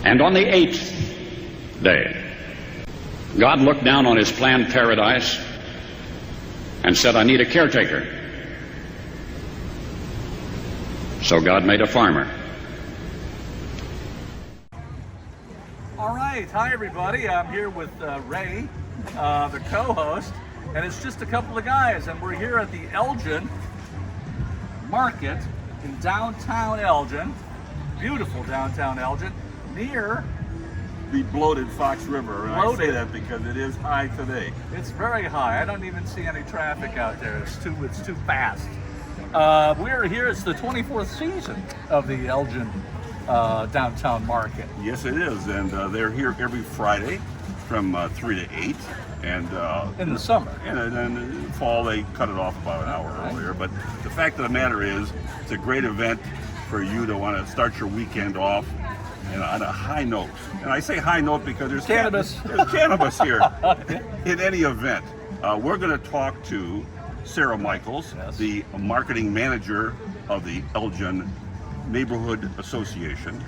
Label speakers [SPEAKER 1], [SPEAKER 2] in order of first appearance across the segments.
[SPEAKER 1] And on the 8th day, God looked down on his planned paradise and said, I need a caretaker. So God made a farmer.
[SPEAKER 2] All right, hi everybody. I'm here with Ray, the co-host, and it's just a couple of guys, and we're here at the Elgin Market in downtown Elgin, beautiful downtown Elgin, near
[SPEAKER 3] the bloated Fox River. And
[SPEAKER 2] Bloated.
[SPEAKER 3] I say that because it is high today.
[SPEAKER 2] It's very high. I don't even see any traffic out there. It's too fast. We're here. It's the 24th season of the Elgin Downtown Market.
[SPEAKER 3] Yes, it is, and they're here every Friday from 3 to 8. And
[SPEAKER 2] In the summer.
[SPEAKER 3] And then in the fall they cut it off about an hour earlier. But the fact of the matter is, it's a great event for you to want to start your weekend off on a high note. And I say high note because there's
[SPEAKER 2] Cannabis.
[SPEAKER 3] There's cannabis here. In any event, we're going to talk to Sarah Michaels,
[SPEAKER 2] Yes.
[SPEAKER 3] the marketing manager of the Elgin Neighborhood Association.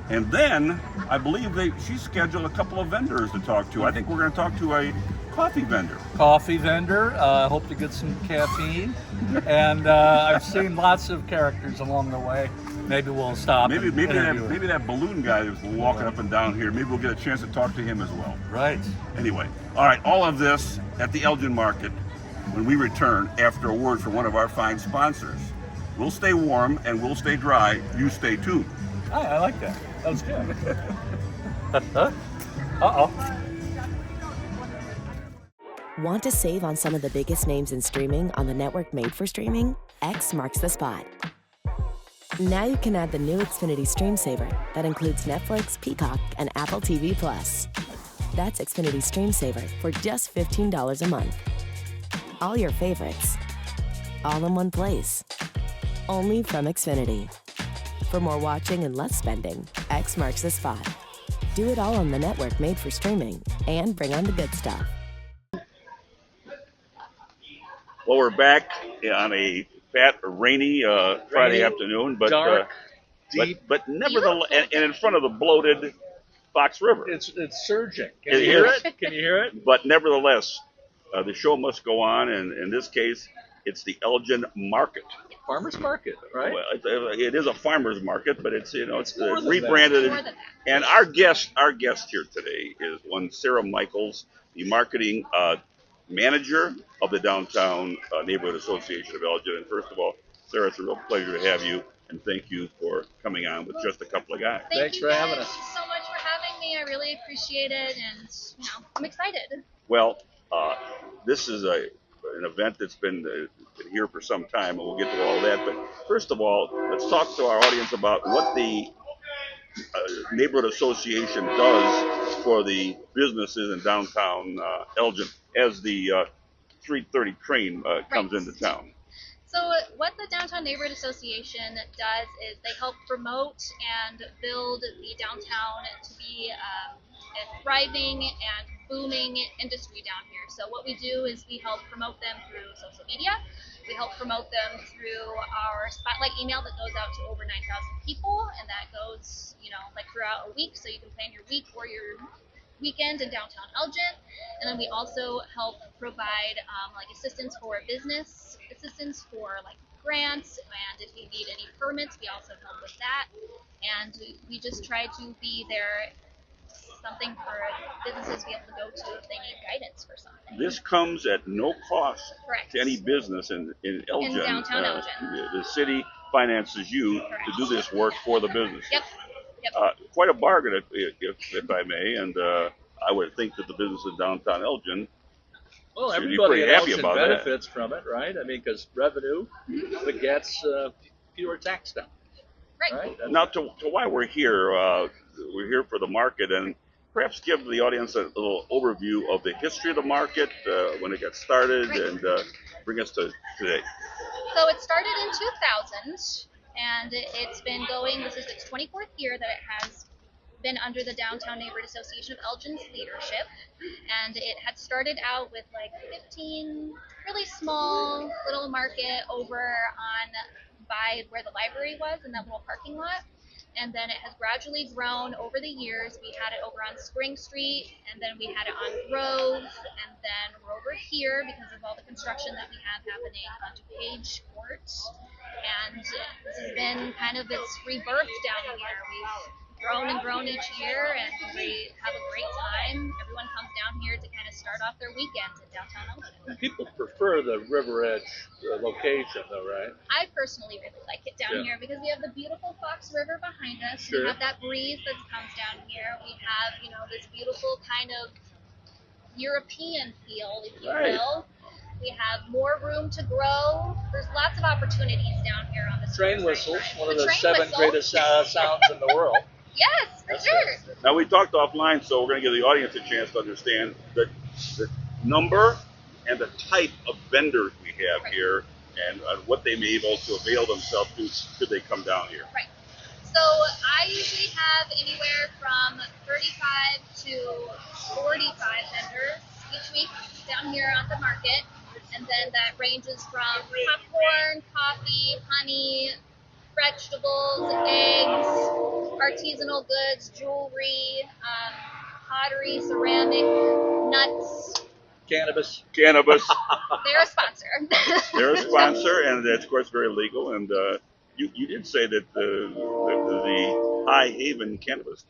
[SPEAKER 3] And then I believe she scheduled a couple of vendors to talk to. I think we're going to talk to a coffee vendor.
[SPEAKER 2] Coffee vendor. Hope to get some caffeine. And I've seen lots of characters along the way. Maybe we'll stop.
[SPEAKER 3] Maybe
[SPEAKER 2] and interview him.
[SPEAKER 3] maybe that balloon guy that's walking up and down here. Maybe we'll get a chance to talk to him as well.
[SPEAKER 2] Right.
[SPEAKER 3] Anyway, all right, all of this at the Elgin Market when we return after a word from one of our fine sponsors. We'll stay warm and we'll stay dry. You stay tuned.
[SPEAKER 2] I like that. That was good. Uh-oh.
[SPEAKER 4] Want to save on some of the biggest names in streaming on the network made for streaming? X marks the spot. Now you can add the new Xfinity Stream Saver that includes Netflix, Peacock, and Apple TV+. That's Xfinity Stream Saver for just $15 a month. All your favorites, all in one place. Only from Xfinity. For more watching and less spending, X marks the spot. Do it all on the network made for streaming and bring on the good stuff.
[SPEAKER 3] Well, we're back on a rainy Friday afternoon, but
[SPEAKER 2] dark, deep,
[SPEAKER 3] but nevertheless, and in front of the bloated Fox River.
[SPEAKER 2] It's surging. Can you hear it? Can you hear it?
[SPEAKER 3] But nevertheless, the show must go on, and in this case, it's the Elgin Market.
[SPEAKER 2] Farmers Market, right?
[SPEAKER 3] Well, it is a farmers market, but it's it's
[SPEAKER 2] more than
[SPEAKER 3] rebranded.
[SPEAKER 5] More than that.
[SPEAKER 3] And our guest here today is one Sarah Michaels, the marketing manager of the Downtown Neighborhood Association of Elgin. And first of all, Sarah, it's a real pleasure to have you, and thank you for coming on with just a couple of guys.
[SPEAKER 2] Thanks for having us.
[SPEAKER 5] Thank you so much for having me. I really appreciate it, and I'm excited.
[SPEAKER 3] Well, this is an event that's been here for some time, and we'll get to all of that. But first of all, let's talk to our audience about what the neighborhood association does for the businesses in downtown Elgin as the 3:30 train comes into town.
[SPEAKER 5] So what the Downtown Neighborhood Association does is they help promote and build the downtown to be a thriving and booming industry down here. So what we do is we help promote them through social media. We help promote them through our spotlight email that goes out to over 9,000 people, and that goes, like throughout a week, so you can plan your week or your weekend in downtown Elgin. And then we also help provide like assistance for business, assistance for like grants, and if you need any permits, we also help with that. And we just try to be there, something for businesses to be able to go to if they need guidance for something.
[SPEAKER 3] This comes at no cost
[SPEAKER 5] Correct.
[SPEAKER 3] to any business in Elgin.
[SPEAKER 5] In downtown Elgin.
[SPEAKER 3] The city finances you to do this work for the business.
[SPEAKER 5] Yep.
[SPEAKER 3] Quite a bargain, if I may, and I would think that the business in downtown Elgin
[SPEAKER 2] Well,
[SPEAKER 3] should be
[SPEAKER 2] everybody
[SPEAKER 3] pretty
[SPEAKER 2] in
[SPEAKER 3] happy
[SPEAKER 2] Elgin
[SPEAKER 3] about
[SPEAKER 2] benefits from it, right? I mean, because revenue begets fewer tax dollars.
[SPEAKER 5] Right.
[SPEAKER 3] that. Now, to why we're here for the market, and perhaps give the audience a little overview of the history of the market, when it got started,
[SPEAKER 5] Right.
[SPEAKER 3] and bring us to today.
[SPEAKER 5] So it started in 2000, and it's been going, this is its 24th year that it has been under the Downtown Neighborhood Association of Elgin's leadership. And it had started out with like 15 really small little market over on by where the library was in that little parking lot. and then it has gradually grown over the years. We had it over on Spring Street, and then we had it on Grove, and then we're over here because of all the construction that we have happening on DuPage Court. And this has been kind of its rebirth down here. We've grown and grown each year, and we have a great time. Everyone comes down here to kind of start off their weekend in downtown Elgin.
[SPEAKER 2] People prefer the River Edge location, though, right?
[SPEAKER 5] I personally really like it down here because we have the beautiful Fox River behind us.
[SPEAKER 2] Sure.
[SPEAKER 5] We have that breeze that comes down here. We have, this beautiful kind of European feel, if you will. We have more room to grow. There's lots of opportunities down here on the
[SPEAKER 2] Train whistles, one of the
[SPEAKER 5] train
[SPEAKER 2] 7
[SPEAKER 5] whistle.
[SPEAKER 2] greatest sounds in the world.
[SPEAKER 5] Yes, for sure.
[SPEAKER 3] Now, we talked offline, so we're going to give the audience a chance to understand the number and the type of vendors we have here, and what they may be able to avail themselves to should they come down here.
[SPEAKER 5] Right. So I usually have anywhere from 35 to 45 vendors each week down here on the market. And then that ranges from popcorn, coffee, honey, vegetables, eggs, artisanal goods, jewelry, pottery, ceramic, nuts.
[SPEAKER 2] Cannabis.
[SPEAKER 5] They're a sponsor.
[SPEAKER 3] They're a sponsor, and that's, of course, very legal. And you did say that the High Haven Cannabis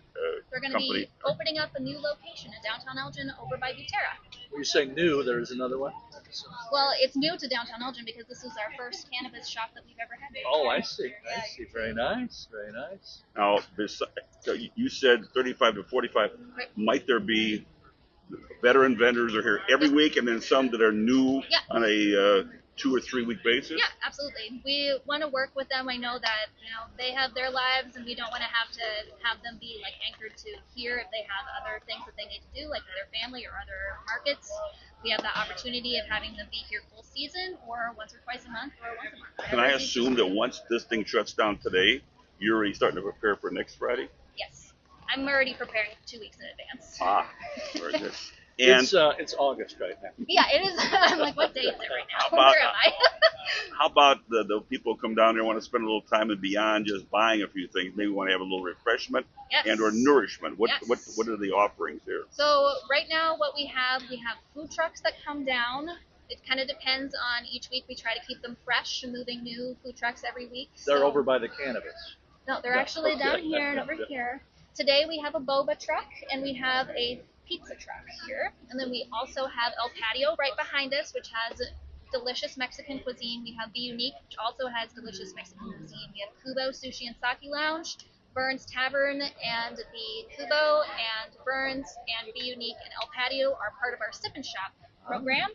[SPEAKER 5] They're going to
[SPEAKER 3] company.
[SPEAKER 5] be opening up a new location in downtown Elgin over by Butera.
[SPEAKER 2] When you say new, there's another one?
[SPEAKER 5] Well, it's new to downtown Elgin because this is our first cannabis shop that we've ever had.
[SPEAKER 2] Oh, I see. Very nice. Very nice.
[SPEAKER 3] Now, so you said 35 to 45.
[SPEAKER 5] Right.
[SPEAKER 3] Might there be veteran vendors are here every week, and then some that are new on a 2 or 3 week basis?
[SPEAKER 5] Yeah, absolutely. We want to work with them. I know that they have their lives, and we don't want to have them be like anchored to here if they have other things that they need to do, like with their family or other markets. We have the opportunity of having them be here full season, or once or twice a month, or once a month.
[SPEAKER 3] Can I assume that once this thing shuts down today, you're already starting to prepare for next Friday?
[SPEAKER 5] Yes, I'm already preparing 2 weeks in advance.
[SPEAKER 3] Ah, very good. And
[SPEAKER 2] It's August right now.
[SPEAKER 5] Yeah, it is. I'm like, what day is it right now?
[SPEAKER 3] How about-
[SPEAKER 5] Where am I?
[SPEAKER 3] how about the people who come down there want to spend a little time and beyond just buying a few things? Maybe want to have a little refreshment
[SPEAKER 5] Yes.
[SPEAKER 3] and or nourishment. What
[SPEAKER 5] Yes.
[SPEAKER 3] are the offerings there?
[SPEAKER 5] So right now what we have food trucks that come down. It kind of depends on each week. We try to keep them fresh and moving new food trucks every week.
[SPEAKER 2] They're
[SPEAKER 5] So-
[SPEAKER 2] over by the cannabis.
[SPEAKER 5] No, they're actually down here and over here. Today we have a boba truck and we have a pizza truck here. And then we also have El Patio right behind us, which has delicious Mexican cuisine. We have Be Unique, which also has delicious Mexican cuisine. We have Kubo Sushi and Sake Lounge, Burns Tavern, and the Kubo and Burns and Be Unique and El Patio are part of our Sip and Shop program,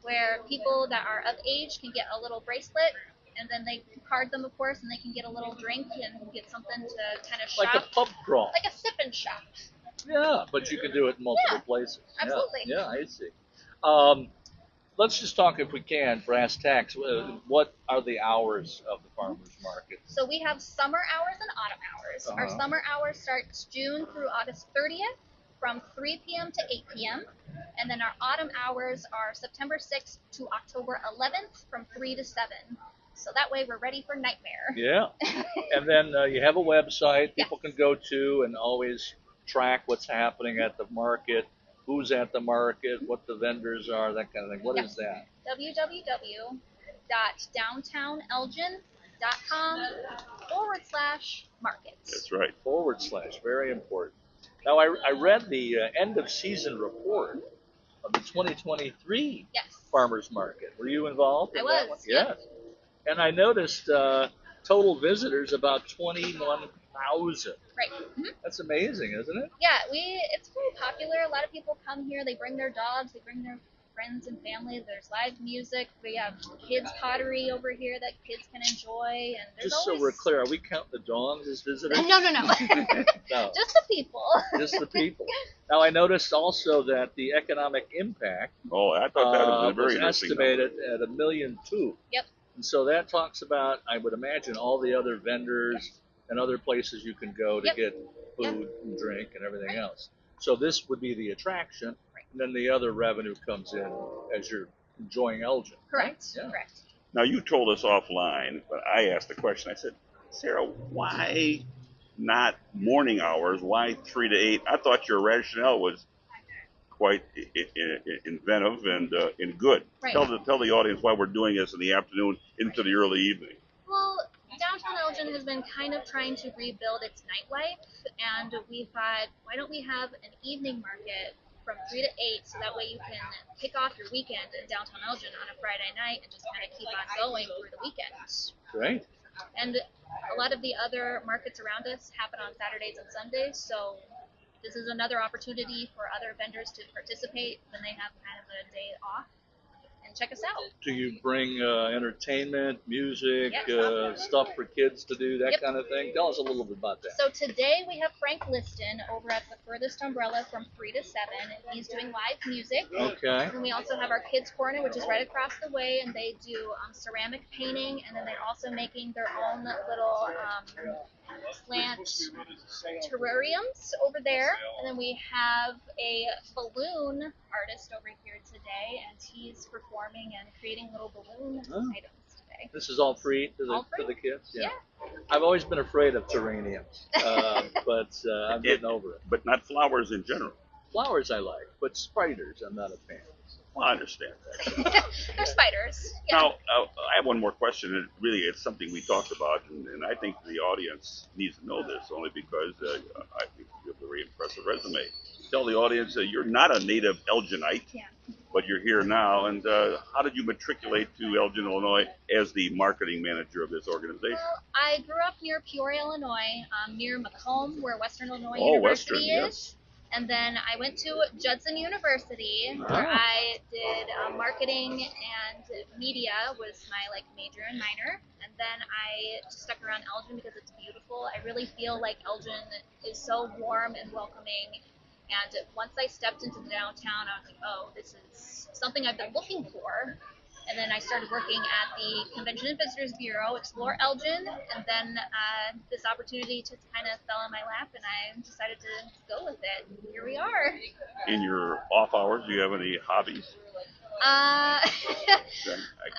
[SPEAKER 5] where people that are of age can get a little bracelet, and then they card them, of course, and they can get a little drink and get something to kind of shop.
[SPEAKER 2] Like a pub crawl.
[SPEAKER 5] Like a Sip and Shop.
[SPEAKER 2] Yeah, but you can do it in multiple places.
[SPEAKER 5] Absolutely.
[SPEAKER 2] Yeah, I see. Let's just talk, if we can, brass tacks. What are the hours of the farmers market?
[SPEAKER 5] So we have summer hours and autumn hours. Our summer hours starts June through August 30th from 3 p.m. to 8 p.m. And then our autumn hours are September 6th to October 11th from 3 to 7. So that way we're ready for nightmare.
[SPEAKER 2] Yeah. And then you have a website people can go to and always track what's happening at the market, who's at the market, what the vendors are, that kind of thing. What is that?
[SPEAKER 5] www.downtownelgin.com/market.
[SPEAKER 3] That's right.
[SPEAKER 2] / very important. Now, I read the end of season report of the 2023
[SPEAKER 5] Yes.
[SPEAKER 2] farmers market. Were you involved?
[SPEAKER 5] I
[SPEAKER 2] in that
[SPEAKER 5] was,
[SPEAKER 2] one?
[SPEAKER 5] yes.
[SPEAKER 2] Yes. And I noticed total visitors about 21,000.
[SPEAKER 5] Right.
[SPEAKER 2] That's amazing, isn't it?
[SPEAKER 5] Yeah, it's very popular. A lot of people come here. They bring their dogs. They bring their friends and family. There's live music. We have kids pottery over here that kids can enjoy. And there's
[SPEAKER 2] Just so we're clear, are we counting the dogs as visitors?
[SPEAKER 5] No.
[SPEAKER 2] No,
[SPEAKER 5] Just the people.
[SPEAKER 2] just the people. Now, I noticed also that the economic impact
[SPEAKER 3] Oh, I thought that was a very
[SPEAKER 2] was
[SPEAKER 3] interesting
[SPEAKER 2] estimated at $1.2 million.
[SPEAKER 5] Yep.
[SPEAKER 2] And so that talks about, I would imagine, all the other vendors and other places you can go to get food and drink and everything else. So this would be the attraction, and then the other revenue comes in as you're enjoying Elgin.
[SPEAKER 5] Correct.
[SPEAKER 2] Yeah.
[SPEAKER 5] Correct.
[SPEAKER 3] Now, you told us offline, but I asked the question. I said, Sarah, why not morning hours? Why 3 to 8? I thought your rationale was quite inventive and good.
[SPEAKER 5] Right.
[SPEAKER 3] Tell the audience why we're doing this in the afternoon into the early evening.
[SPEAKER 5] Well, Downtown Elgin has been kind of trying to rebuild its nightlife, and we thought, why don't we have an evening market from 3 to 8, so that way you can kick off your weekend in Downtown Elgin on a Friday night and just kind of keep on going through the weekend.
[SPEAKER 2] Great.
[SPEAKER 5] And a lot of the other markets around us happen on Saturdays and Sundays, so this is another opportunity for other vendors to participate when they have kind of a day off. And check us out.
[SPEAKER 2] Do you bring entertainment, music,
[SPEAKER 5] Yep.
[SPEAKER 2] stuff for kids to do, that
[SPEAKER 5] Yep.
[SPEAKER 2] kind of thing? Tell us a little bit about that.
[SPEAKER 5] So today we have Frank Liston over at the Furthest Umbrella from 3 to 7. He's doing live music.
[SPEAKER 2] Okay.
[SPEAKER 5] And we also have our Kids Corner, which is right across the way, and they do ceramic painting, and then they're also making their own little slant terrariums over there. And then we have a balloon artist over here today, and he's performing and creating little balloon items today.
[SPEAKER 2] This is all free to
[SPEAKER 5] All free?
[SPEAKER 2] the kids?
[SPEAKER 5] Yeah.
[SPEAKER 2] I've always been afraid of terrariums, but I'm getting over it.
[SPEAKER 3] But not flowers in general.
[SPEAKER 2] Flowers I like, but spiders I'm not a fan.
[SPEAKER 3] Well, I understand that.
[SPEAKER 5] They're spiders. Yeah.
[SPEAKER 3] Now, I have one more question. And really, it's something we talked about, and I think the audience needs to know this only because I think you have a very impressive resume. Tell the audience that you're not a native Elginite,
[SPEAKER 5] Yeah.
[SPEAKER 3] but you're here now. And how did you matriculate to Elgin, Illinois, as the marketing manager of this organization?
[SPEAKER 5] Well, I grew up near Peoria, Illinois, near Macomb, where Western Illinois
[SPEAKER 3] Oh,
[SPEAKER 5] University
[SPEAKER 3] Western,
[SPEAKER 5] is.
[SPEAKER 3] yes.
[SPEAKER 5] And then I went to Judson University, where I did marketing and media was my major and minor. And then I just stuck around Elgin because it's beautiful. I really feel like Elgin is so warm and welcoming. And once I stepped into the downtown, I was like, oh, this is something I've been looking for. And then I started working at the Convention and Visitors Bureau, Explore Elgin, and then this opportunity just kind of fell in my lap, and I decided to go with it. Here we are.
[SPEAKER 3] In your off hours, do you have any hobbies?
[SPEAKER 5] Uh,
[SPEAKER 3] I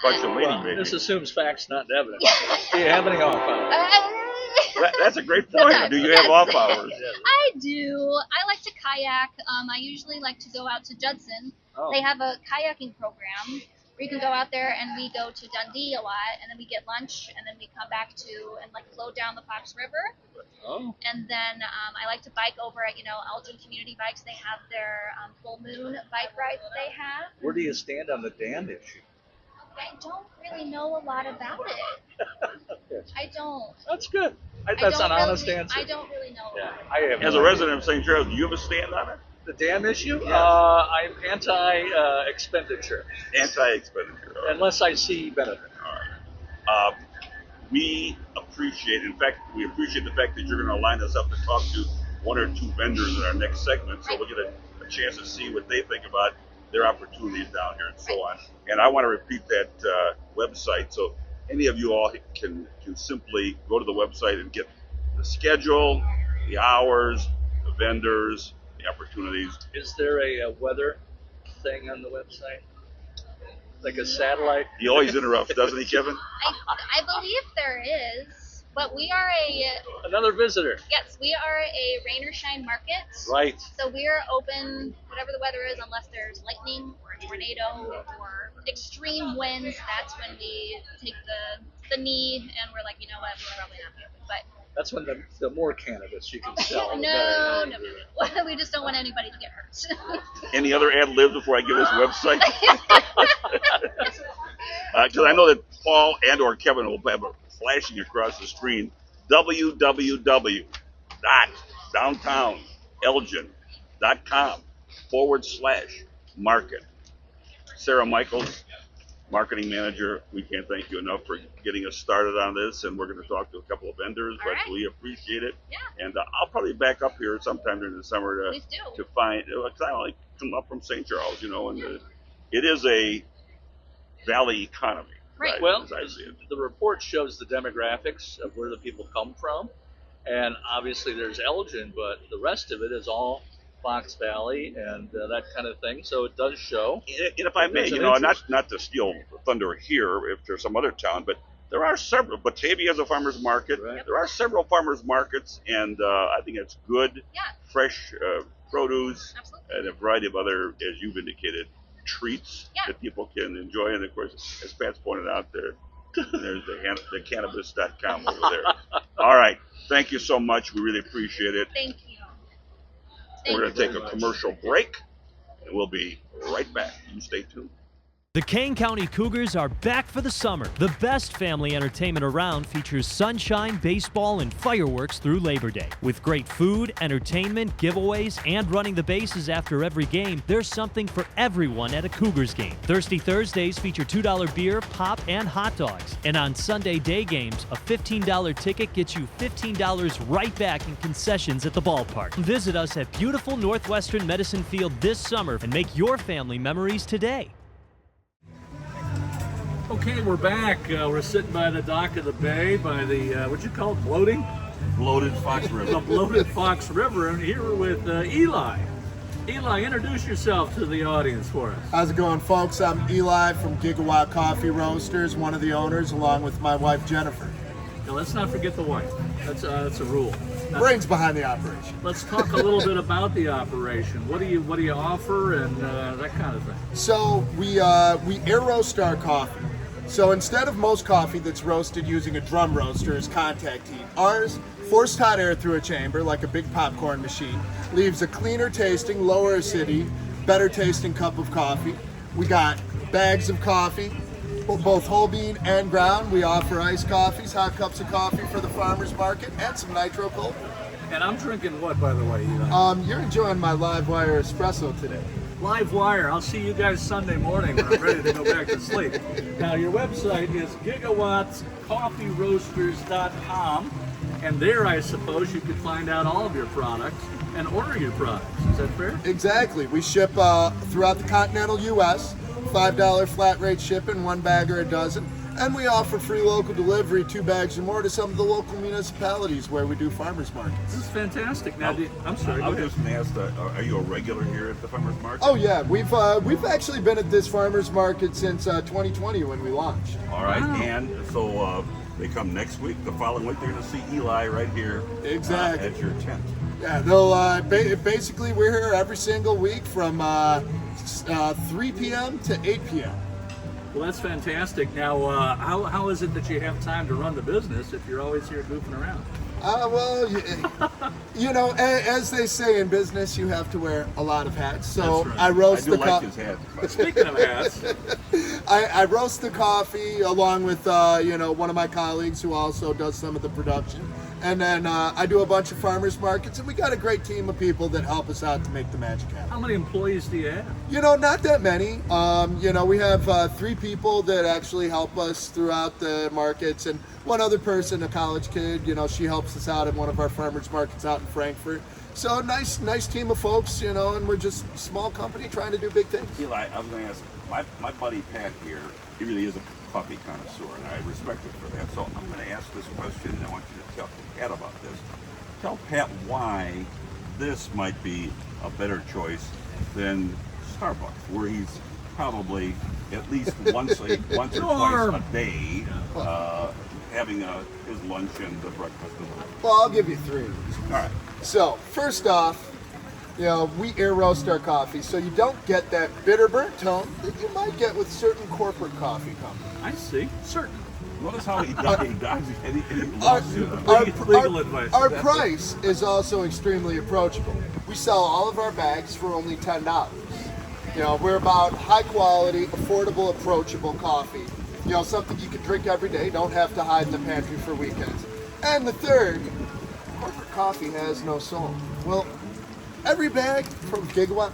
[SPEAKER 3] caught you waiting, maybe.
[SPEAKER 2] This assumes facts, not evidence. Do you have any off hours?
[SPEAKER 3] That's a great point.
[SPEAKER 5] Sometimes,
[SPEAKER 3] Do you have
[SPEAKER 5] yes.
[SPEAKER 3] off hours?
[SPEAKER 5] I do. I like to kayak. I usually like to go out to Judson.
[SPEAKER 2] Oh.
[SPEAKER 5] They have a kayaking program where you can go out there, and we go to Dundee a lot, and then we get lunch, and then we come back to and float down the Fox River.
[SPEAKER 2] Oh.
[SPEAKER 5] And then I like to bike over at Elgin Community Bikes. They have their full moon bike rides they have.
[SPEAKER 2] Where do you stand on the dam issue?
[SPEAKER 5] I don't really know a lot about it. I don't.
[SPEAKER 2] That's good. That's
[SPEAKER 5] I
[SPEAKER 2] an
[SPEAKER 5] don't
[SPEAKER 2] honest
[SPEAKER 5] really,
[SPEAKER 2] answer.
[SPEAKER 5] I don't really know.
[SPEAKER 2] Yeah, I have
[SPEAKER 3] As
[SPEAKER 2] no
[SPEAKER 3] a
[SPEAKER 2] idea.
[SPEAKER 3] resident of St. Charles, do you have a stand on it?
[SPEAKER 2] The dam issue?
[SPEAKER 3] Yes.
[SPEAKER 2] I'm anti-expenditure,
[SPEAKER 3] Anti-expenditure. All right.
[SPEAKER 2] unless I see benefit.
[SPEAKER 3] All right. We appreciate the fact that you're going to line us up to talk to one or two vendors in our next segment, so we'll get a chance to see what they think about their opportunities down here and so on. And I want to repeat that website, so any of you all can simply go to the website and get the schedule, the hours, the vendors, the opportunities.
[SPEAKER 2] Is there a weather thing on the website? Like a satellite?
[SPEAKER 3] He always interrupts, doesn't he, Kevin?
[SPEAKER 5] I believe there is, but we are
[SPEAKER 2] Another visitor.
[SPEAKER 5] yes, we are a rain or shine market.
[SPEAKER 2] Right.
[SPEAKER 5] So we are open, whatever the weather is, unless there's lightning or a tornado or extreme winds. That's when we take the knee and we're like, you know what, we're probably not open. But
[SPEAKER 2] That's when the more cannabis you can sell. the
[SPEAKER 5] no,
[SPEAKER 2] better.
[SPEAKER 5] no. We just don't want anybody to get hurt.
[SPEAKER 3] Any other ad libs before I give this website? Because I know that Paul and or Kevin will have it flashing across the screen. www.downtownelgin.com/market. Sarah Michaels, marketing manager, we can't thank you enough for getting us started on this, and we're going to talk to a couple of vendors,
[SPEAKER 5] All
[SPEAKER 3] but
[SPEAKER 5] right.
[SPEAKER 3] we appreciate it.
[SPEAKER 5] Yeah.
[SPEAKER 3] And I'll probably back up here sometime during the summer
[SPEAKER 5] Please do.
[SPEAKER 3] to find, because I like come up from St. Charles, and it is a valley economy.
[SPEAKER 5] Right.
[SPEAKER 2] Well,
[SPEAKER 3] as I see it.
[SPEAKER 2] the report shows the demographics of where the people come from, and obviously there's Elgin, but the rest of it is all Fox Valley and that kind of thing. So it does show.
[SPEAKER 3] And if I may,
[SPEAKER 2] There's an interest.
[SPEAKER 3] not to steal thunder here, if there's some other town, but There are several. Batavia has a farmers market.
[SPEAKER 2] Right.
[SPEAKER 3] There are several farmers markets, and I think it's good, fresh produce,
[SPEAKER 5] Absolutely.
[SPEAKER 3] and a variety of other, as you've indicated, treats that people can enjoy. And of course, as Pat's pointed out, there's the cannabis.com over there. All right. Thank you so much. We really appreciate it.
[SPEAKER 5] Thank you.
[SPEAKER 3] We're going to take a commercial break, and we'll be right back. You stay tuned.
[SPEAKER 6] The Kane County Cougars are back for the summer. The best family entertainment around features sunshine, baseball, and fireworks through Labor Day. With great food, entertainment, giveaways, and running the bases after every game, there's something for everyone at a Cougars game. Thirsty Thursdays feature $2 beer, pop, and hot dogs. And on Sunday day games, a $15 ticket gets you $15 right back in concessions at the ballpark. Visit us at beautiful Northwestern Medicine Field this summer and make your family memories today.
[SPEAKER 2] Okay, we're back. We're sitting by the dock of the bay, by the, what'd you call it,
[SPEAKER 3] Bloated Fox River.
[SPEAKER 2] The bloated Fox River, and here we're with Eli. Eli, introduce yourself to the audience for us.
[SPEAKER 7] How's it going, folks? I'm Eli from Gigawatt Coffee Roasters, one of the owners, along with my wife, Jennifer.
[SPEAKER 2] Now, let's not forget the wife. That's a rule. Now,
[SPEAKER 7] Brains behind the operation.
[SPEAKER 2] let's talk a little bit about the operation. What do you offer and that kind of thing?
[SPEAKER 7] So we air roast our coffee. So instead of most coffee that's roasted using a drum roaster as contact heat, ours forced hot air through a chamber like a big popcorn machine, leaves a cleaner tasting, lower acidity, better tasting cup of coffee. We got bags of coffee, both whole bean and ground. We offer iced coffees, hot cups of coffee for the farmers market, and some nitro cold.
[SPEAKER 2] And I'm drinking what, by the way, Eli?
[SPEAKER 7] You're enjoying my live wire espresso today.
[SPEAKER 2] Live wire. I'll see you guys Sunday morning when I'm ready to go back to sleep. Now, your website is gigawattscoffeeroasters.com, and there, I suppose, you could find out all of your products and order your products. Is that fair?
[SPEAKER 7] Exactly. We ship throughout the continental U.S., $5 flat rate shipping, 1 bag or a dozen. And we offer free local delivery, 2 bags or more, to some of the local municipalities where we do farmers markets.
[SPEAKER 2] This is fantastic. Now, I'm sorry.
[SPEAKER 3] I was just going to ask, are you a regular here at the farmers market?
[SPEAKER 7] Oh yeah, we've actually been at this farmers market since 2020 when we launched.
[SPEAKER 3] All right,
[SPEAKER 2] Wow.
[SPEAKER 3] and so they come next week. The following week, they're going to see Eli right here.
[SPEAKER 7] Exactly.
[SPEAKER 3] At your tent.
[SPEAKER 7] Yeah, they'll basically we're here every single week from 3 p.m. to 8 p.m.
[SPEAKER 2] Well, that's fantastic. Now, how is it that you have time to run the business if you're always here goofing around?
[SPEAKER 7] Well, you know, as they say in business, you have to wear a lot of hats. So
[SPEAKER 2] That's right.
[SPEAKER 7] I roast
[SPEAKER 3] I do like his hat.
[SPEAKER 2] Speaking of hats,
[SPEAKER 7] I roast the coffee along with one of my colleagues who also does some of the production, and then I do a bunch of farmers markets, and we got a great team of people that help us out to make the magic happen.
[SPEAKER 2] how many employees do you have?
[SPEAKER 7] You know, not that many. We have 3 people that actually help us throughout the markets, and one other person, a college kid. She helps us out at one of our farmers markets out in Frankfurt. So nice team of folks, and we're just a small company trying to do big things.
[SPEAKER 3] Eli, I was going to ask, my buddy Pat here, he really is a coffee connoisseur, and I respect him for that. So I'm going to ask this question, and I want you to tell Pat about this. Tell Pat why this might be a better choice than Starbucks, where he's probably at least once or twice a day having his lunch and the breakfast.
[SPEAKER 7] Well, I'll give you 3 reasons.
[SPEAKER 3] All right.
[SPEAKER 7] So first off, we air roast our coffee, so you don't get that bitter burnt tone that you might get with certain corporate coffee companies.
[SPEAKER 2] I see. Certain.
[SPEAKER 3] Notice how he dives any
[SPEAKER 7] Our,
[SPEAKER 2] Legal advice.
[SPEAKER 7] our price is also extremely approachable. We sell all of our bags for only $10. We're about high quality, affordable, approachable coffee. Something you can drink every day, don't have to hide in the pantry for weekends. And the third, corporate coffee has no soul. Well, every bag from Gigawatt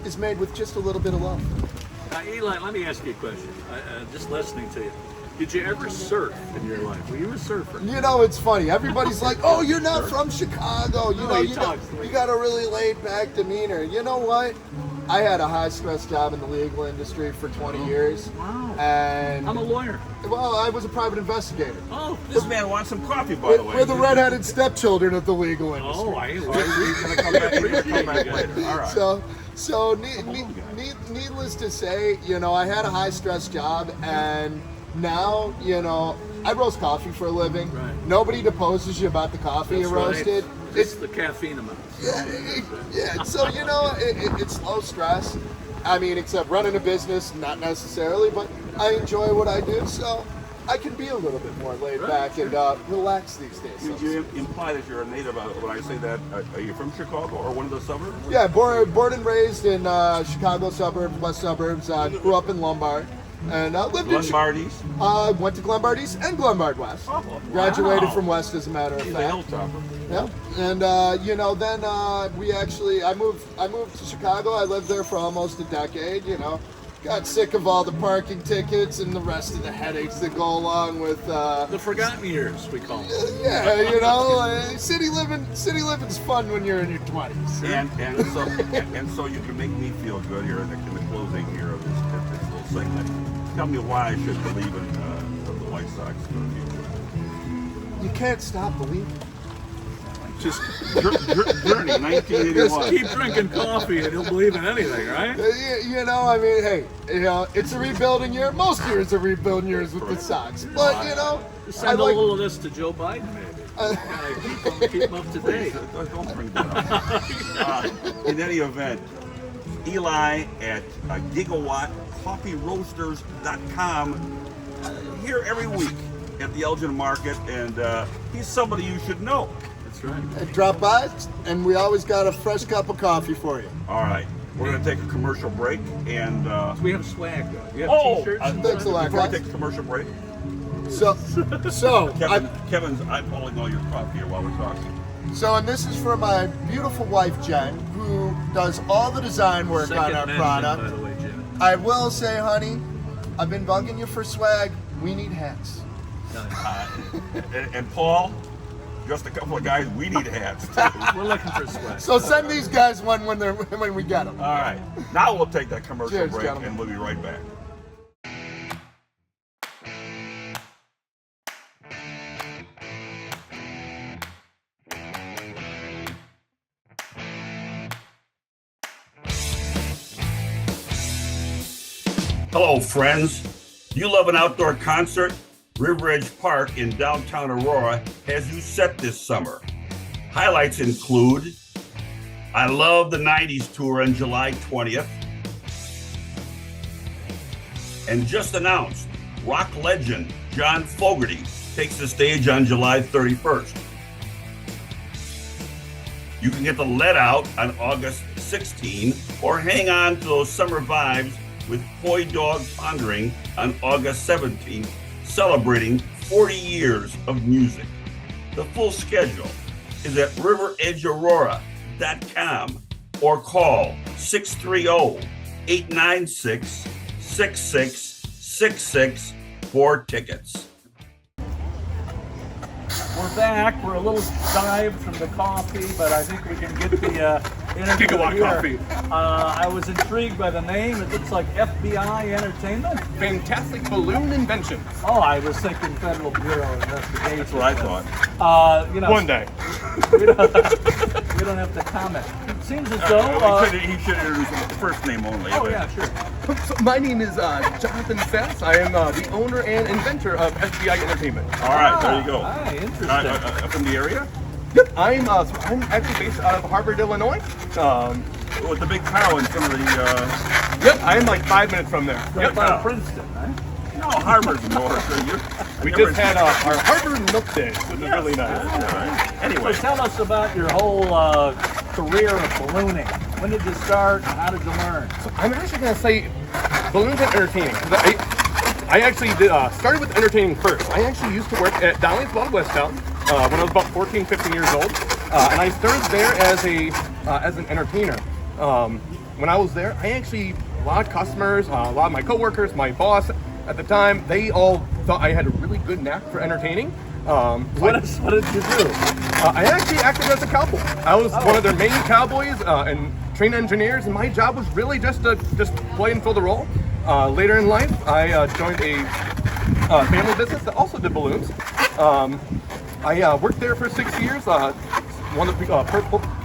[SPEAKER 7] is made with just a little bit of love.
[SPEAKER 2] Now, Eli, let me ask you a question. Just listening to you. Did you ever surf in your life? Were you a surfer?
[SPEAKER 7] It's funny. Everybody's like, "Oh, you're not from Chicago. You got a really laid-back demeanor." You know what? I had a high-stress job in the legal industry for 20 years.
[SPEAKER 2] Wow.
[SPEAKER 7] And
[SPEAKER 2] I'm a lawyer.
[SPEAKER 7] Well, I was a private investigator.
[SPEAKER 2] Oh,
[SPEAKER 3] This man wants some coffee, by the way.
[SPEAKER 7] We're the redheaded stepchildren of the legal industry.
[SPEAKER 2] oh, I
[SPEAKER 3] We're gonna come back later. All right.
[SPEAKER 7] So needless to say, I had a high-stress job, and now, I roast coffee for a living.
[SPEAKER 2] Right.
[SPEAKER 7] Nobody deposes you about the coffee you roasted.
[SPEAKER 2] It's the caffeine amount.
[SPEAKER 7] Yeah, so you know, it's low stress. I mean, except running a business, not necessarily, but I enjoy what I do, so I can be a little bit more laid back and relax these days.
[SPEAKER 3] You imply that you're a native. When I say that, are you from Chicago or one of the suburbs?
[SPEAKER 7] Yeah, born and raised in Chicago suburbs, west suburbs. Grew up in Lombard. And lived
[SPEAKER 3] Glenbard East?
[SPEAKER 7] Went to Glenbard East and Glenbard West.
[SPEAKER 3] Oh,
[SPEAKER 7] Graduated
[SPEAKER 3] wow.
[SPEAKER 7] from West, as a matter of
[SPEAKER 3] He's a
[SPEAKER 7] fact.
[SPEAKER 3] hilltopper.
[SPEAKER 7] Yeah, and you know, then I moved to Chicago. I lived there for almost a decade. You know, got sick of all the parking tickets and the rest of the headaches that go along with
[SPEAKER 2] The forgotten years, we call them.
[SPEAKER 7] yeah, you know, city living's fun when you're in your 20s.
[SPEAKER 3] And so you can make me feel good here in the closing here of this little segment. Tell me why I should believe in the White Sox for the future.
[SPEAKER 7] You can't stop believing.
[SPEAKER 3] Just journey, 1981.
[SPEAKER 2] Just keep drinking coffee and you'll believe in anything, right?
[SPEAKER 7] You know, I mean, hey, you know, it's a rebuilding year. Most years are rebuilding years with the Sox, but you know,
[SPEAKER 2] Send a little of this to Joe Biden, maybe. Keep him up to date.
[SPEAKER 3] Don't bring that up. In any event, Eli at GigawattCoffeeRoasters.com here every week at the Elgin Market, and he's somebody you should know.
[SPEAKER 2] That's right.
[SPEAKER 7] Drop by, and we always got a fresh cup of coffee for you.
[SPEAKER 3] All right, we're going to take a commercial break, and
[SPEAKER 2] We have swag, though. You have t-shirts?
[SPEAKER 7] Thanks a lot,
[SPEAKER 3] before we
[SPEAKER 7] guys.
[SPEAKER 3] take a commercial break,
[SPEAKER 7] So,
[SPEAKER 3] Kevin's eyeballing all your coffee here while we're talking.
[SPEAKER 7] and this is for my beautiful wife Jen, who does all the design work on our
[SPEAKER 2] Second
[SPEAKER 7] product.
[SPEAKER 2] mention, by the way, Jim.
[SPEAKER 7] I will say, honey, I've been bugging you for swag. We need hats.
[SPEAKER 3] And Paul, just a couple of guys, we need hats too.
[SPEAKER 2] We're looking for swag.
[SPEAKER 7] So send these guys one when we get them.
[SPEAKER 3] All right, now we'll take that commercial
[SPEAKER 7] Cheers,
[SPEAKER 3] break,
[SPEAKER 7] gentlemen.
[SPEAKER 3] and we'll be right back. Hello, friends. Do you love an outdoor concert? River Edge Park in downtown Aurora has you set this summer. Highlights include I Love the 90s tour on July 20th. And just announced, rock legend John Fogerty takes the stage on July 31st. You can get the Let Out on August 16 or hang on to those summer vibes with Poi Dog Pondering on August 17th, celebrating 40 years of music. The full schedule is at riveredgeaurora.com or call 630-896-6666 for tickets.
[SPEAKER 2] We're back. We're a little dived from the coffee, but I think we can get the interview
[SPEAKER 8] Gigawatt
[SPEAKER 2] here.
[SPEAKER 8] Coffee.
[SPEAKER 2] I was intrigued by the name. It looks like FBI Entertainment.
[SPEAKER 8] Fantastic balloon invention.
[SPEAKER 2] Oh, I was thinking Federal Bureau of Investigation.
[SPEAKER 3] That's what I thought.
[SPEAKER 2] You know,
[SPEAKER 8] One day.
[SPEAKER 2] we don't have to comment. It seems as though.
[SPEAKER 3] He should introduce him with the first name only.
[SPEAKER 2] Oh yeah, sure.
[SPEAKER 8] So my name is Jonathan Sass. I am the owner and inventor of FBI Entertainment.
[SPEAKER 3] All right, there you go.
[SPEAKER 2] Hi, interesting.
[SPEAKER 3] Up in the area?
[SPEAKER 8] Yep, I'm actually based out of Harvard, Illinois.
[SPEAKER 3] With the big cow in front of the...
[SPEAKER 8] Yep, I'm like 5 minutes from there.
[SPEAKER 2] Right by Princeton, right?
[SPEAKER 3] No, Harvard's north.
[SPEAKER 8] We just had our Harvard Milk Day, which is really nice.
[SPEAKER 3] Anyway,
[SPEAKER 2] So tell us about your whole career of ballooning. When did you start? How did you learn?
[SPEAKER 8] So I'm actually going to say balloons and entertaining. 'Cause I actually started with entertaining first. I actually used to work at Dolly's Wild West Town when I was about 14, 15 years old. And I started there as an entertainer. When I was there, a lot of customers, a lot of my coworkers, my boss at the time, they all thought I had a really good knack for entertaining.
[SPEAKER 2] What did you do?
[SPEAKER 8] I actually acted as a cowboy. I was one of their main cowboys and trained engineers, and my job was really just to play and fill the role. Later in life, I joined a family business that also did balloons. I worked there for 6 years. One of the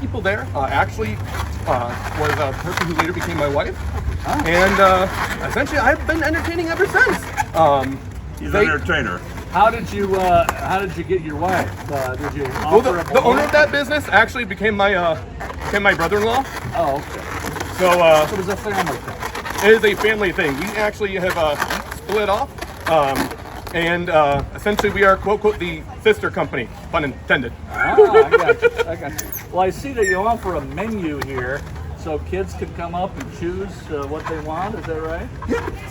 [SPEAKER 8] people there actually was a person who later became my wife. And essentially, I've been entertaining ever since.
[SPEAKER 3] he's an entertainer.
[SPEAKER 2] How did you get your wife? Did you
[SPEAKER 8] Well,
[SPEAKER 2] offer a
[SPEAKER 8] the owner
[SPEAKER 2] balloon?
[SPEAKER 8] of that business actually became my brother-in-law.
[SPEAKER 2] Oh, okay.
[SPEAKER 8] So
[SPEAKER 2] So it was a family thing.
[SPEAKER 8] it is a family thing. We actually have split off, and essentially we are quote unquote the sister company, pun intended.
[SPEAKER 2] Ah, I got you. I got you. Well, I see that you offer a menu here, so kids can come up and choose what they want. Is that right?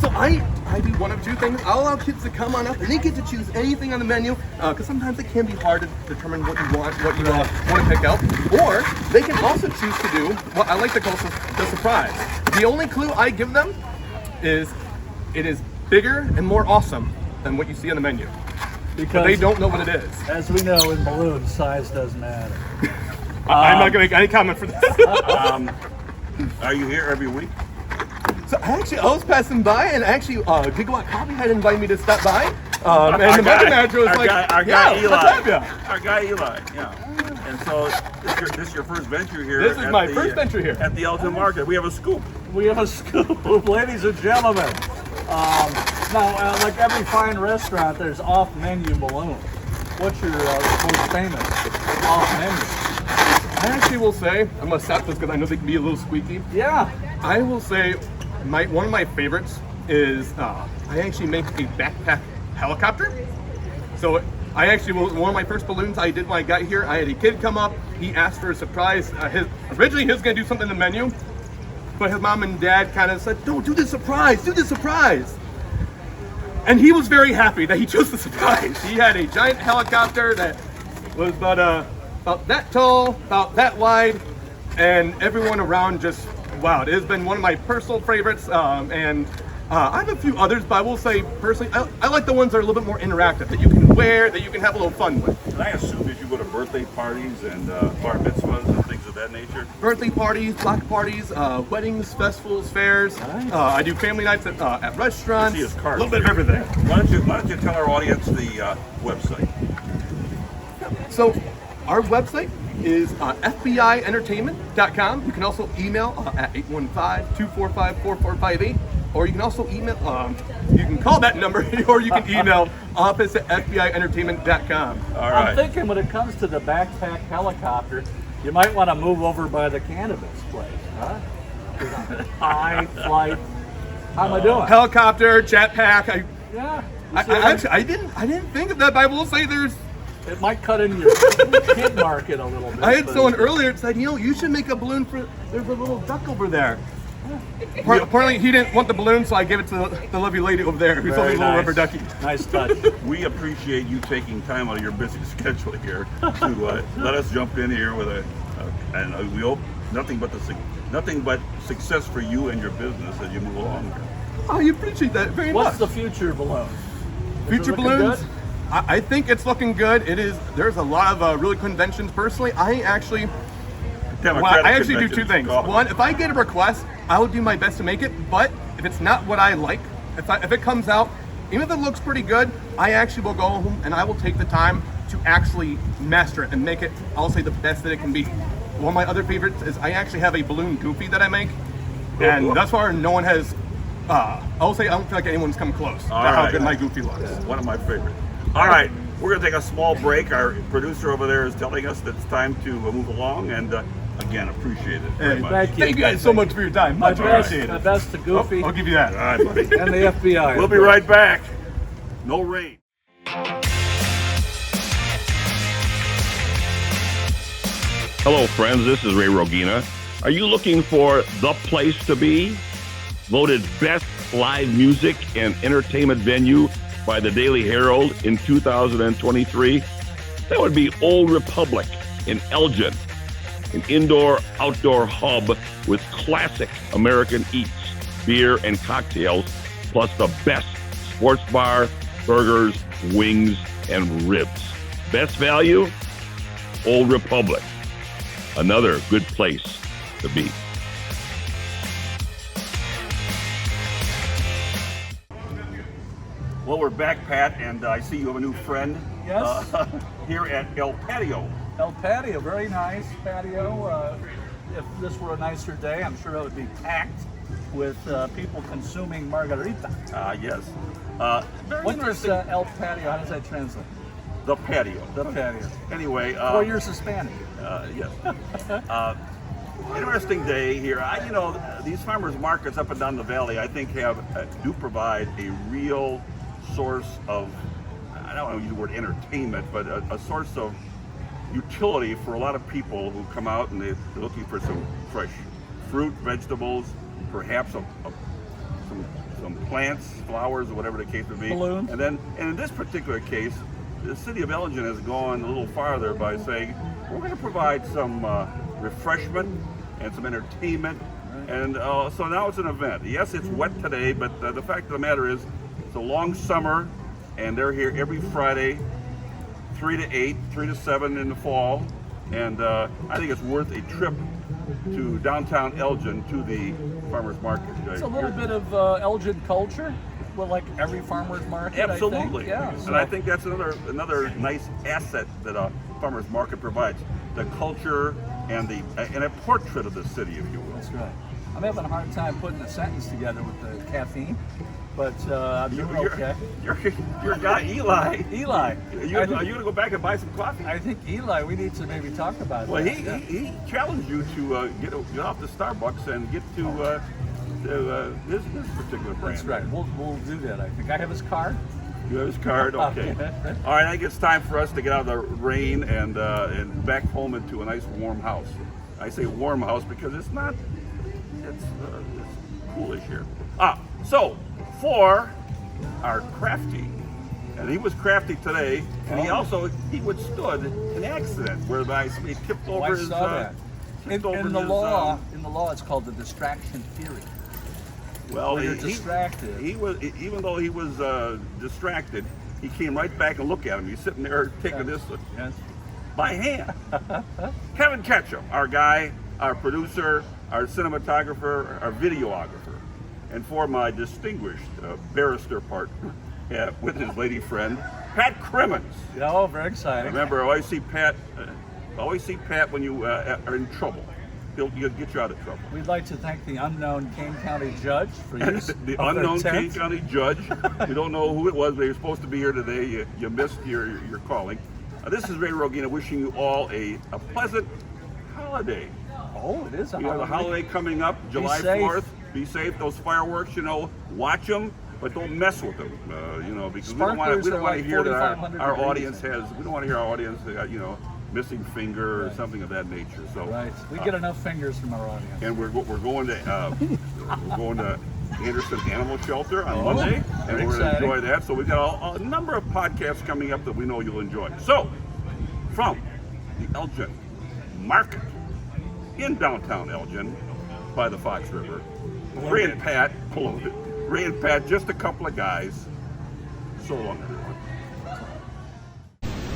[SPEAKER 8] So I do one of two things. I'll allow kids to come on up and they get to choose anything on the menu, because sometimes it can be hard to determine what you want, what you want to pick out. Or they can also choose to do what I like to call the surprise. The only clue I give them is it is bigger and more awesome than what you see on the menu. But they don't know what it is.
[SPEAKER 2] As we know, in balloons, size does matter.
[SPEAKER 8] I'm not going to make any comment for this.
[SPEAKER 3] Are you here every week?
[SPEAKER 8] So actually, I was passing by, and actually, 𝐂𝐤𝐿 had invited me to stop by, and the market manager was like,
[SPEAKER 3] our guy
[SPEAKER 8] "Yeah,
[SPEAKER 3] Eli.
[SPEAKER 8] let's have ya."
[SPEAKER 3] Our guy Eli, yeah. And so this is your first venture here.
[SPEAKER 8] This is my first venture here
[SPEAKER 3] at the Elgin Market. We have a scoop.
[SPEAKER 2] We have a scoop, ladies and gentlemen. Now, like every fine restaurant, there's off-menu balloons. What's your most famous off-menu?
[SPEAKER 8] I actually will say, I'm gonna stop this because I know they can be a little squeaky.
[SPEAKER 2] Yeah.
[SPEAKER 8] I will say, one of my favorites is I actually make a backpack helicopter. So I actually one of my first balloons I did when I got here. I had a kid come up. He asked for a surprise. Originally he was gonna do something in the menu, but his mom and dad kind of said, "Don't do the surprise. Do the surprise." And he was very happy that he chose the surprise. He had a giant helicopter that was about that tall, about that wide, and everyone around just wow. It has been one of my personal favorites, and I have a few others, but I will say personally, I like the ones that are a little bit more interactive, that you can wear, that you can have a little fun with.
[SPEAKER 3] And I assume that you go to birthday parties and bar mitzvahs and things of that nature?
[SPEAKER 8] Birthday parties, block parties, weddings, festivals, fairs. I do family nights at restaurants.
[SPEAKER 3] See his card.
[SPEAKER 8] A little bit of everything.
[SPEAKER 3] Why don't you tell our audience the website?
[SPEAKER 8] So our website is FBIentertainment.com. You can also email at 815-245-4458, or you can also email, you can call that number, or you can email office@FBIentertainment.com.
[SPEAKER 3] All right.
[SPEAKER 2] I'm thinking when it comes to the backpack helicopter, you might want to move over by the cannabis place, huh? High flight. How am I doing?
[SPEAKER 8] Helicopter, jetpack.
[SPEAKER 2] Yeah.
[SPEAKER 8] I didn't think of that, but I will say
[SPEAKER 2] it might cut into your kid market a little bit.
[SPEAKER 8] I had someone earlier that said, you should make a balloon for, there's a little duck over there. Apparently he didn't want the balloon, so I gave it to the lovely lady over there who's only a little rubber ducky.
[SPEAKER 2] Nice touch.
[SPEAKER 3] We appreciate you taking time out of your busy schedule here to let us jump in here with and we hope nothing but success for you and your business as you move along here.
[SPEAKER 8] Oh, you appreciate that very much.
[SPEAKER 2] What's the future of balloons?
[SPEAKER 8] Future balloons? Good? I think it's looking good. It is. There's a lot of really conventions. Personally, I actually do two things. One, if I get a request, I will do my best to make it. But if it's not what I like, if it comes out, even if it looks pretty good, I actually will go home and I will take the time to actually master it and make it, I'll say, the best that it can be. One of my other favorites is I actually have a balloon goofy that I make, and thus far no one has. I'll say I don't feel like anyone's come close to how good my goofy looks.
[SPEAKER 3] One of my favorites. All right, we're going to take a small break. Our producer over there is telling us that it's time to move along, and again, appreciate it very much.
[SPEAKER 8] Thank you guys so much for your time. Much appreciated.
[SPEAKER 2] My best to Goofy.
[SPEAKER 8] I'll give you that.
[SPEAKER 3] All right, buddy.
[SPEAKER 2] And the FBI.
[SPEAKER 3] We'll be right back. No rain.
[SPEAKER 9] Hello, friends. This is Ray Rogina. Are you looking for the place to be? Voted best live music and entertainment venue by the Daily Herald in 2023? That would be Old Republic in Elgin, an indoor-outdoor hub with classic American eats, beer, and cocktails, plus the best sports bar, burgers, wings, and ribs. Best value? Old Republic. Another good place to be.
[SPEAKER 3] Well, we're back, Pat, and I see you have a new friend.
[SPEAKER 2] Yes.
[SPEAKER 3] Here at El Patio.
[SPEAKER 2] El Patio, very nice patio. if this were a nicer day, I'm sure it would be packed with people consuming margarita.
[SPEAKER 3] Yes.
[SPEAKER 2] What is El Patio? How does that translate?
[SPEAKER 3] The patio.
[SPEAKER 2] The patio.
[SPEAKER 3] Anyway.
[SPEAKER 2] 4 years Hispanic.
[SPEAKER 3] Yes. Interesting day here. You know, these farmers markets up and down the valley, I think, do provide a real source of, I don't want to use the word entertainment, but a source of utility for a lot of people who come out and they're looking for some fresh fruit, vegetables, perhaps some plants, flowers, or whatever the case may be.
[SPEAKER 2] Balloons.
[SPEAKER 3] And in this particular case, the city of Elgin has gone a little farther by saying we're going to provide some refreshment and some entertainment, and so now it's an event. Yes, it's wet today, but the fact of the matter is it's a long summer, and they're here every Friday, 3 to 8, 3 to 7 in the fall, and I think it's worth a trip to downtown Elgin to the farmers market.
[SPEAKER 2] It's a little bit of Elgin culture. Well, like every farmer's market,
[SPEAKER 3] Absolutely.
[SPEAKER 2] I think. Yeah,
[SPEAKER 3] and I think that's another nice asset that a farmer's market provides: the culture and a portrait of the city, if you will.
[SPEAKER 2] That's right. I'm having a hard time putting a sentence together with the caffeine, but I'm doing okay.
[SPEAKER 3] Your guy Eli.
[SPEAKER 2] Eli.
[SPEAKER 3] Are you gonna go back and buy some coffee?
[SPEAKER 2] I think Eli. We need to maybe talk about
[SPEAKER 3] Well,
[SPEAKER 2] that.
[SPEAKER 3] he challenged you to get off the Starbucks and get to this particular brand.
[SPEAKER 2] That's right. We'll do that. I think I have his card.
[SPEAKER 3] You have his card. Okay. All right. I think it's time for us to get out of the rain and back home into a nice warm house. I say warm house because it's not. It's coolish here. So for our crafty, and he was crafty today, and he withstood an accident whereby he tipped over his.
[SPEAKER 2] In the law, it's called the distraction theory.
[SPEAKER 3] Well,
[SPEAKER 2] when you're distracted.
[SPEAKER 3] He was, even though he was distracted, he came right back and looked at him. He's sitting there taking this by hand. 𝐶𝐞𝐭'𝐬, our guy, our producer, our cinematographer, our videographer, and for my distinguished barrister partner with his lady friend, Pat Crimmins.
[SPEAKER 2] Oh, very exciting.
[SPEAKER 3] Remember, I always see Pat when you are in trouble. He'll get you out of trouble.
[SPEAKER 2] We'd like to thank the unknown Kane County judge for use
[SPEAKER 3] the unknown Kane County judge. You don't know who it was, but he was supposed to be here today. You missed your calling. This is Ray Rogina wishing you all a pleasant holiday.
[SPEAKER 2] Oh, it is a holiday.
[SPEAKER 3] We have a holiday coming up, July 4th. Be safe. Those fireworks, watch them, but don't mess with them. Because we don't want to hear that our audience has. We don't want to hear our audience, missing finger or something of that nature. So
[SPEAKER 2] right, we get enough fingers from our audience.
[SPEAKER 3] And we're going to Anderson Animal Shelter on Monday, and we're going to enjoy that. So we've got a number of podcasts coming up that we know you'll enjoy. So from the Elgin Market in downtown Elgin by the Fox River, Ray and Pat, just a couple of guys. So long, everyone.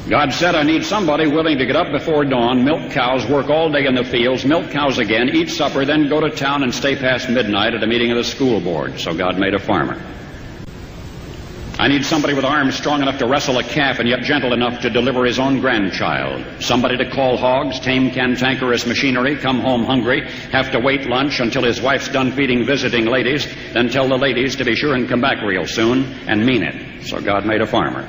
[SPEAKER 1] God said, I need somebody willing to get up before dawn, milk cows, work all day in the fields, milk cows again, eat supper, then go to town and stay past midnight at a meeting of the school board. So God made a farmer. I need somebody with arms strong enough to wrestle a calf and yet gentle enough to deliver his own grandchild. Somebody to call hogs, tame cantankerous machinery, come home hungry, have to wait lunch until his wife's done feeding visiting ladies, then tell the ladies to be sure and come back real soon and mean it. So God made a farmer.